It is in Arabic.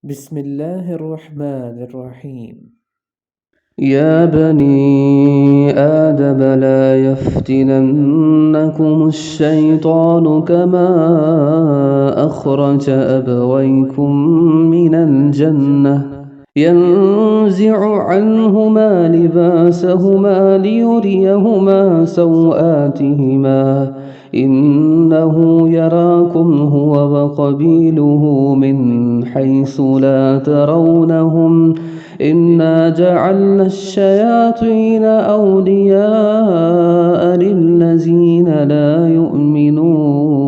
بسم الله الرحمن الرحيم. يا بني آدم لا يفتننكم الشيطان كما أخرج أبويكم من الجنة ينزع عنهما لباسهما ليريهما سوآتهما إنه يراكم هو وقبيله من حيث لا ترونهم إنا جعلنا الشياطين أولياء للذين لا يؤمنون